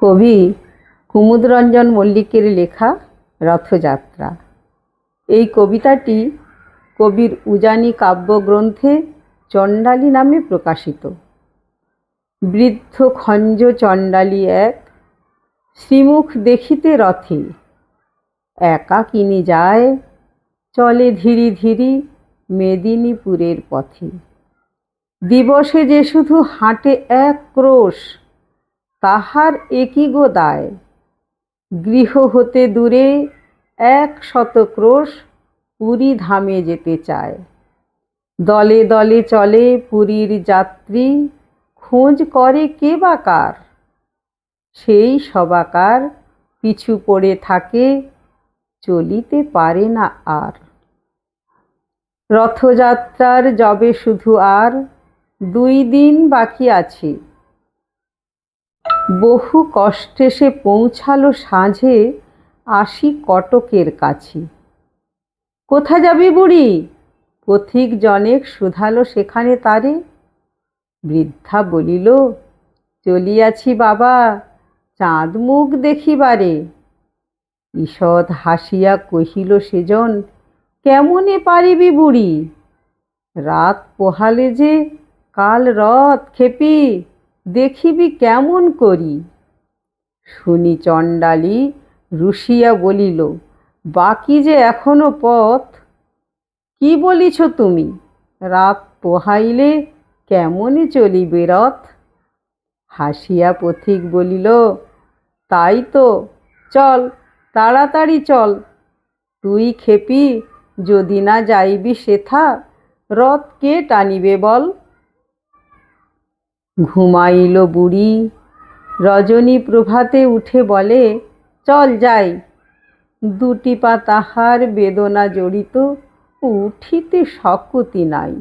কবি কুমুদরঞ্জন মল্লিকের লেখা রথযাত্রা। এই কবিতাটি কবির উজানি কাব্যগ্রন্থে চণ্ডালী নামে প্রকাশিত। বৃদ্ধ খঞ্জ চণ্ডালী এক, শ্রীমুখ দেখিতে রথে। একাকিনী যায়, চলে ধীরি ধীরি মেদিনীপুরের পথে। দিবসে যে শুধু হাঁটে এক ক্রোশ, তাহার একই গো দায়। গৃহ হতে দূরে 100 ক্রোশ, পুরী ধামে যেতে চায়। দলে দলে চলে পুরীর যাত্রী, খোঁজ করে কে বা কার। সেই সবাকার পিছু পড়ে থাকে, চলিতে পারে না আর। রথযাত্রার যবে শুধু আর 2 দিন বাকি আছে। বহু কষ্টে সে পৌঁছালো সাঁঝে, আসি কটকের কাছে। কোথা যাবি বুড়ি? পথিক জনেক শুধালো সেখানে তারে। বৃদ্ধা বলিল, চলিয়াছি বাবা, চাঁদ মুখ দেখিবারে। ঈষৎ হাসিয়া কহিল সেজন, কেমনে পারিবি বুড়ি? রাত পোহালে যে কাল রথ খেপি, দেখিবি কেমন করি। শুনি চণ্ডালী রুষিয়া বলিল, বাকি যে এখনো পথ। কি বলিছ তুমি? রাত পোহাইলে কেমনে চলিবে রথ? হাসিয়া পথিক বলিল, তাই তো, চল তাড়াতাড়ি চল। তুই খেপি যদি না যাইবি সেথা, রথ কে টানিবে বল? ঘুমাইল বুড়ি। রজনী প্রভাতে উঠে বলে, চল যাই। 2টি পা তাহার বেদনা জড়িত, উঠিতে শক্তি নাই।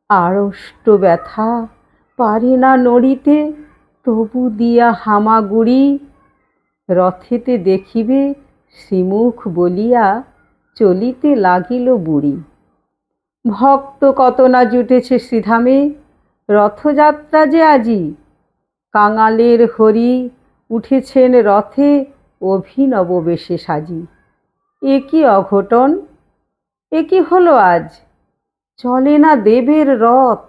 আড়ষ্ট ব্যথা, পারে না নড়িতে, তবু দিয়া হামাগুড়ি। রথেতে দেখিবে শ্রীমুখ বলিয়া, চলিতে লাগিল বুড়ি। ভক্ত কত না জুটেছে শ্রীধামে, রথযাত্রা যে আজি। কাঙালের হরি উঠেছেন রথে, অভিনব বেশে সাজি। এ কি অঘটন, এ কি হলো আজ? চলে না দেবের রথ।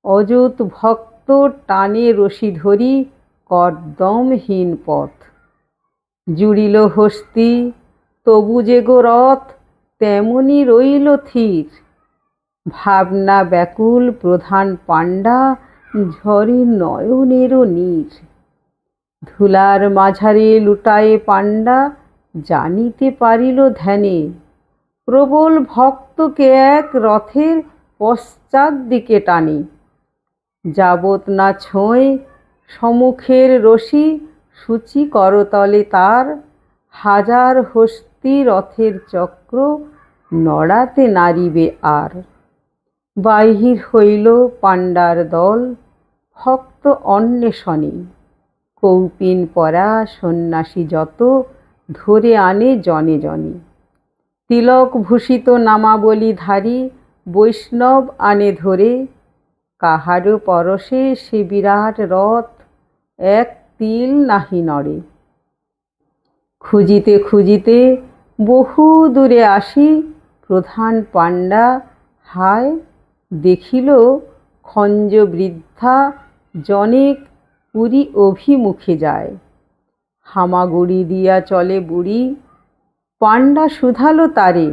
অযুত ভক্ত টানে রশি ধরি, কর্দমহীন পথ। জুড়িল হস্তি, তবু যে গো রথ, তেমনি রইল থির। ভাবনা ব্যাকুল প্রধান পাণ্ডা, ঝরে নয়নেরও নীর। ধুলার মাঝারে লুটায়ে পাণ্ডা, জানিতে পারিল ধ্যানে। প্রবল ভক্তকে এক রথের পশ্চাৎ দিকে টানে। যাবৎ না ছোঁয় সম্মুখের রশি, সূচি করতলে তার। হাজার হস্তি রথের চক্র, নড়াতে নারিবে আর। বাহির হইল পাণ্ডার দল, ভক্ত অন্বেষণে। কৌপিন পরা সন্ন্যাসী যত, ধরে আনে জনে জনে। তিলক ভূষিত নামাবলীধারী, বৈষ্ণব আনে ধরে। কাহারও পরশে সে বিরাট রথ, এক তিল নাহি নড়ে। খুঁজিতে খুঁজিতে বহু দূরে আসি, প্রধান পাণ্ডা হায় দেখিল খঞ্জ বৃদ্ধা জনেক পুরী অভিমুখে যায়। হামাগুড়ি দিয়া চলে বুড়ি। পাণ্ডা শুধালো তারে,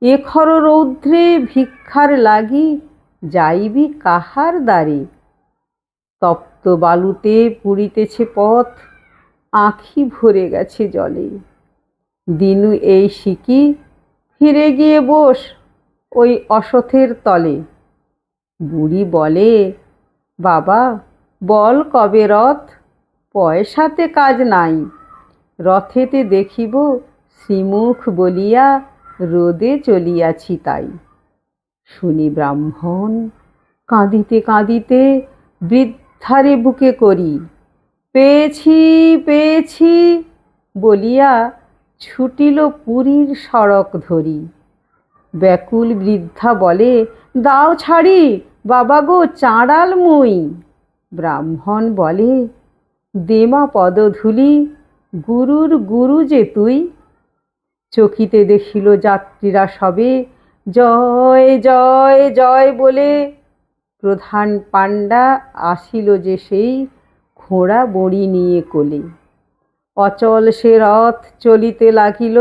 এখর রৌদ্রে ভিক্ষার লাগি, যাইবি কাহার দ্বারে? তপ্ত বালুতে পুড়িতেছে পথ, আঁখি ভরে গেছে জলে। দিনু এই সিকি, ফিরে গিয়ে বস ওই অশ্বথের তলে। বুড়ি বলে, বাবা বল কবে রথ? পয়সাতে কাজ নাই, রথেতে দেখিব শ্রীমুখ বলিয়া, রোদে চলিয়াছি তাই। শুনি ব্রাহ্মণ কাঁদিতে কাঁদিতে বৃদ্ধারে বুকে করি, পেয়েছি পেয়েছি বলিয়া ছুটিল পুরীর সড়ক ধরি। ব্যাকুল বৃদ্ধা বলে, দাও ছাড়ি বাবা গো, চাঁড়াল মুই। ব্রাহ্মণ বলে, দেমা পদধূলি, গুরুর গুরু যে তুই। চকিতে দেখিল যাত্রীরা সবে, জয় জয় জয় বলে। প্রধান পাণ্ডা আসিল যে সেই, ঘোড়া বড়ি নিয়ে কোলে। অচল সে রথ চলিতে লাগিল,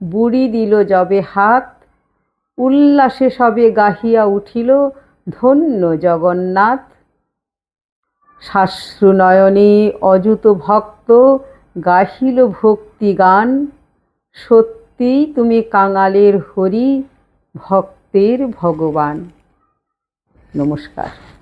বুড়ি দিল যবে হাত। উল্লাসে সবে গাহিয়া উঠিল, ধন্য জগন্নাথ। সাশ্রুনয়নে অযুত ভক্ত গাহিল ভক্তি গান। সত্যিই তুমি কাঙালের হরি, ভক্তের ভগবান। নমস্কার।